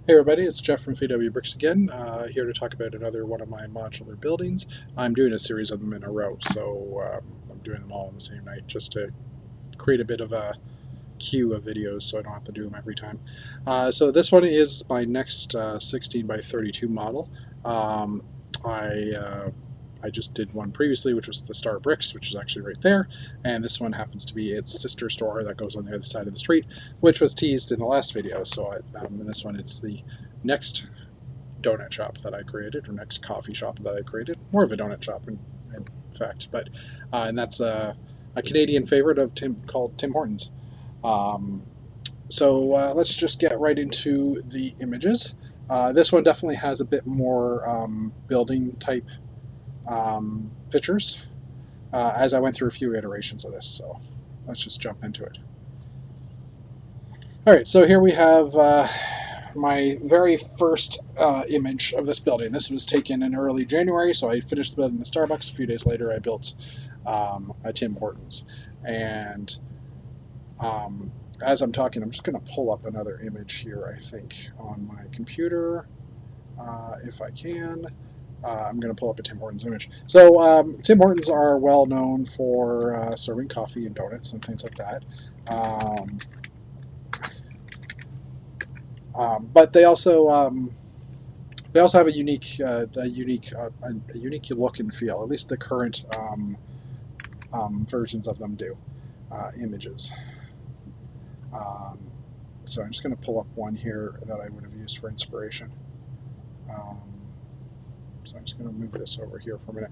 Hey everybody, it's Jeff from VW Bricks again, here to talk about another one of my modular buildings. I'm doing a series of them in a row, so I'm doing them all on the same night just to create a bit of a queue of videos so I don't have to do them every time. So this one is my next 16 by 32 model. Um, I I just did one previously, which was the Star Bricks, which is actually right there, and this one happens to be its sister store that goes on the other side of the street, which was teased in the last video. So in this one, it's the next donut shop that I created, or next coffee shop that I created. More of a donut shop, in fact, but and that's a Canadian favorite of called Tim Hortons. Um, let's just get right into the images. This one definitely has a bit more building type pictures as I went through a few iterations of this. So let's just jump into it. All right, so here we have my very first image of this building. This was taken in early January, so I finished building the Starbucks. A few days later, I built a Tim Hortons. And as I'm talking, I'm just going to pull up another image here, I think, on my computer, if I can. I'm going to pull up a Tim Hortons image. So Tim Hortons are well known for serving coffee and donuts and things like that. But they also have a unique look and feel. At least the current versions of them do. Images. Um, so I'm just going to pull up one here that I would have used for inspiration. Um, so I'm just going to move this over here for a minute.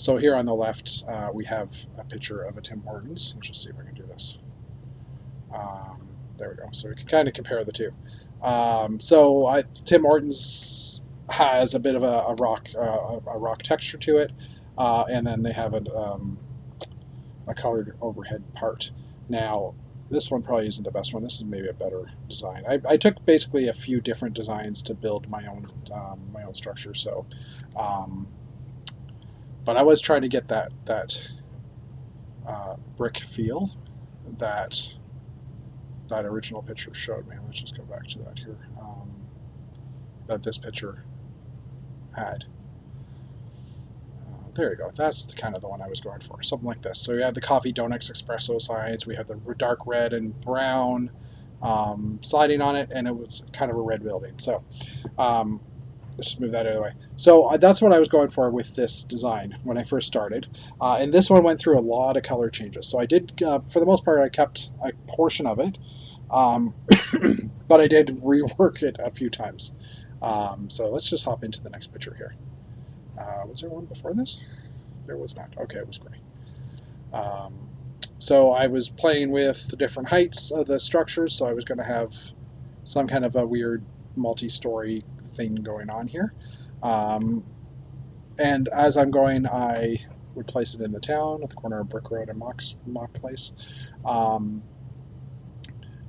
So here on the left, we have a picture of a Tim Hortons. Let's just see if I can do this. There we go. So we can kind of compare the two. Tim Hortons has a bit of a rock texture to it, and then they have a colored overhead part. Now, this one probably isn't the best one. This is maybe a better design. I took basically a few different designs to build my own structure. So, but I was trying to get that brick feel that original picture showed me. Let's just go back to that here. That this picture had. There you go. That's kind of the one I was going for. Something like this. So we had the coffee, donuts, espresso signs. We had the dark red and brown siding on it, and it was kind of a red building. So let's just move that out of the way. So that's what I was going for with this design when I first started. And this one went through a lot of color changes. So I did, for the most part, I kept a portion of it, but I did rework it a few times. So let's just hop into the next picture here. Was there one before this? There was not. Okay, it was gray. So I was playing with the different heights of the structures, so I was going to have some kind of a weird multi-story thing going on here. And as I'm going, I would place it in the town at the corner of Brick Road and Mock Place,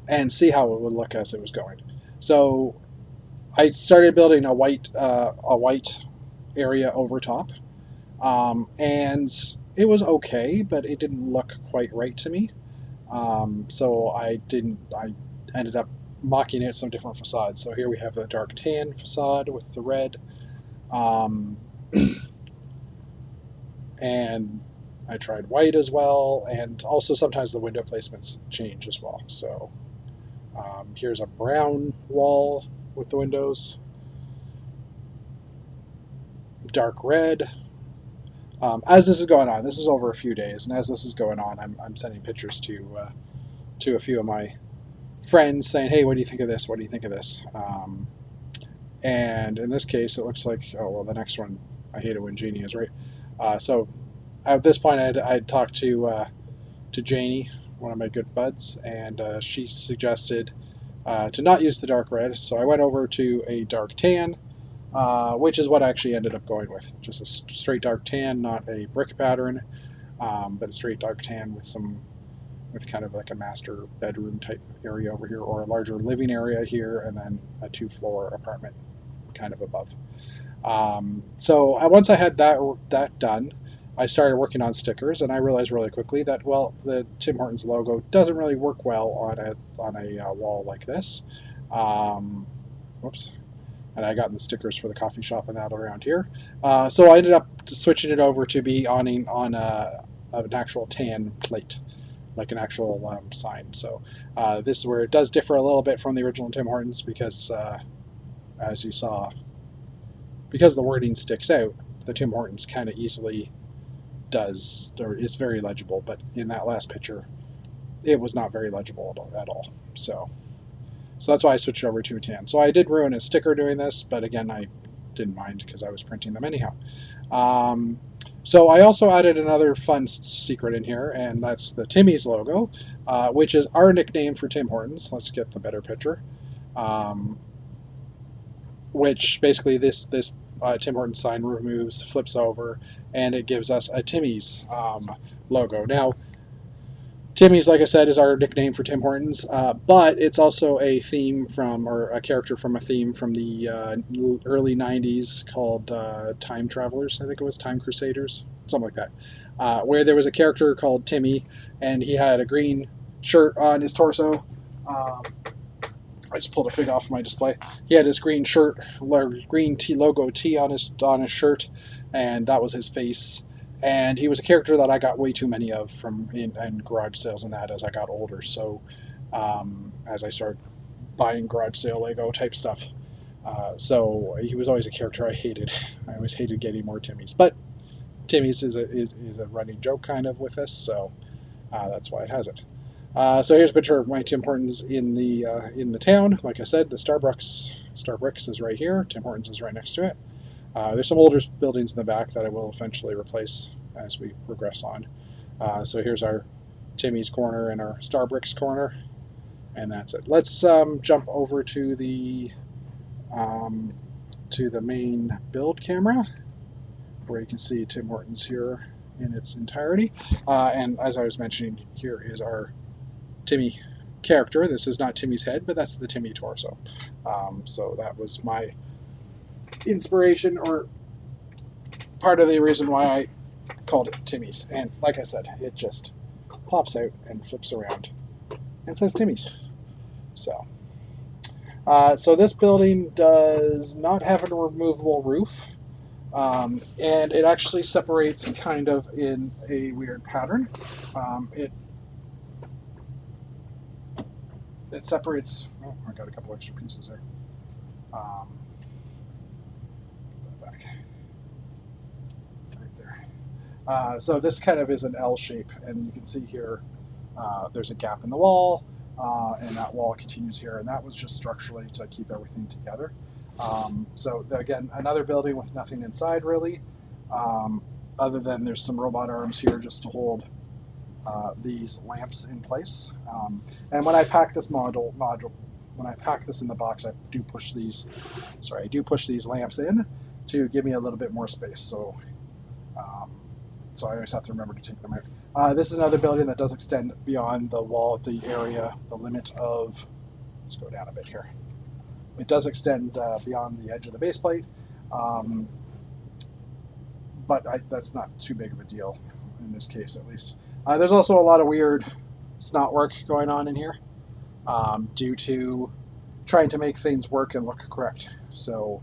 and see how it would look as it was going. So I started building a white area over top, and it was okay, but it didn't look quite right to me. So I ended up mocking it some different facades. So here we have the dark tan facade with the red, and I tried white as well, and also sometimes the window placements change as well. So here's a brown wall with the windows, dark red. As this is going on, this is over a few days, and as this is going on, I'm sending pictures to a few of my friends saying, hey, what do you think of this? What do you think of this? And in this case, it looks like, oh, well, the next one, I hate it when Jeannie is right. So at this point, I'd talked to Janie, one of my good buds, and she suggested to not use the dark red. So I went over to a dark tan, which is what I actually ended up going with. Just a straight dark tan, not a brick pattern, but a straight dark tan with kind of like a master bedroom type area over here, or a larger living area here, and then a 2-floor apartment kind of above. Once I had that done, I started working on stickers, and I realized really quickly that, well, the Tim Hortons logo doesn't really work well on a wall like this. Whoops. And I got the stickers for the coffee shop and that around here. So I ended up switching it over to be on an actual tan plate, like an actual sign. So this is where it does differ a little bit from the original Tim Hortons because, as you saw, because the wording sticks out, the Tim Hortons kind of easily does, or is very legible. But in that last picture, it was not very legible at all. So that's why I switched over to a tan. So I did ruin a sticker doing this, but again, I didn't mind because I was printing them anyhow. So I also added another fun secret in here, and that's the Timmy's logo, which is our nickname for Tim Hortons. Let's get the better picture. Which basically this Tim Hortons sign removes, flips over, and it gives us a Timmy's logo. Now, Timmy's, like I said, is our nickname for Tim Hortons, but it's also a theme from, or a character from a theme from the early 90s called Time Travelers. I think it was Time Crusaders, something like that, where there was a character called Timmy, and he had a green shirt on his torso. I just pulled a fig off my display. He had his green shirt, green logo T on his shirt, and that was his face. And he was a character that I got way too many of from in garage sales and that as I got older. So as I started buying garage sale Lego type stuff, so he was always a character I hated. I always hated getting more Timmys. But Timmy's is a running joke kind of with this, so that's why it has it. So here's a picture of my Tim Hortons in the town. Like I said, the Starbucks is right here. Tim Hortons is right next to it. There's some older buildings in the back that I will eventually replace as we progress on. So here's our Timmy's corner and our Starbucks corner, and that's it. Let's jump over to the main build camera, where you can see Tim Hortons here in its entirety. And as I was mentioning, here is our Timmy character. This is not Timmy's head, but that's the Timmy torso. So that was my inspiration, or part of the reason why I called it Timmy's. And like I said, it just pops out and flips around and says Timmy's. So this building does not have a removable roof, and it actually separates kind of in a weird pattern. It separates. Oh, I got a couple extra pieces there. Back right there. So this kind of is an L shape, and you can see here there's a gap in the wall, and that wall continues here, and that was just structurally to keep everything together. So again, another building with nothing inside really, other than there's some robot arms here just to hold these lamps in place. And when I pack this module, when I pack this in the box, I do push these lamps in to give me a little bit more space. So I always have to remember to take them out. This is another building that does extend beyond the wall, the area, the limit of, let's go down a bit here. It does extend beyond the edge of the base plate, but that's not too big of a deal in this case, at least. There's also a lot of weird snot work going on in here due to trying to make things work and look correct. So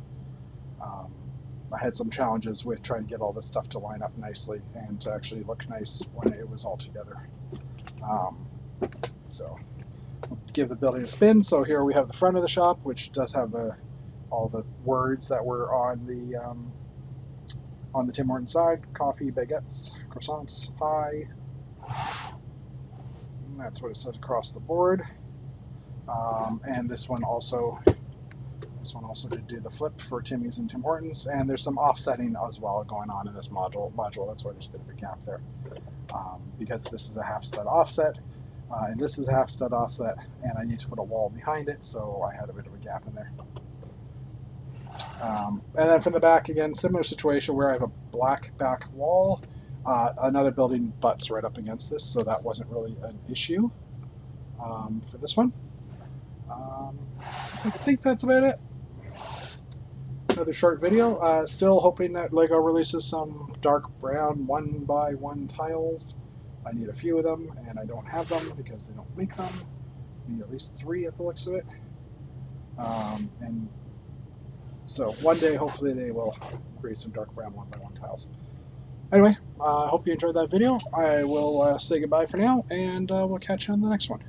I had some challenges with trying to get all this stuff to line up nicely and to actually look nice when it was all together. So we'll give the building a spin. So here we have the front of the shop, which does have all the words that were on the Tim Hortons side: coffee, baguettes, croissants, pie. And that's what it says across the board. And this one also did do the flip for Timmy's and Tim Hortons, and there's some offsetting as well going on in this module. That's why there's a bit of a gap there, because this is a half stud offset, and this is a half stud offset, and I need to put a wall behind it, so I had a bit of a gap in there. And then from the back, again, similar situation where I have a black back wall. Another building butts right up against this, so that wasn't really an issue for this one. I think that's about it. Another short video. Still hoping that LEGO releases some dark brown 1x1 tiles. I need a few of them, and I don't have them because they don't make them. I need at least 3 at the looks of it. And so one day, hopefully, they will create some dark brown 1x1 tiles. Anyway, I hope you enjoyed that video. I will say goodbye for now, and we'll catch you on the next one.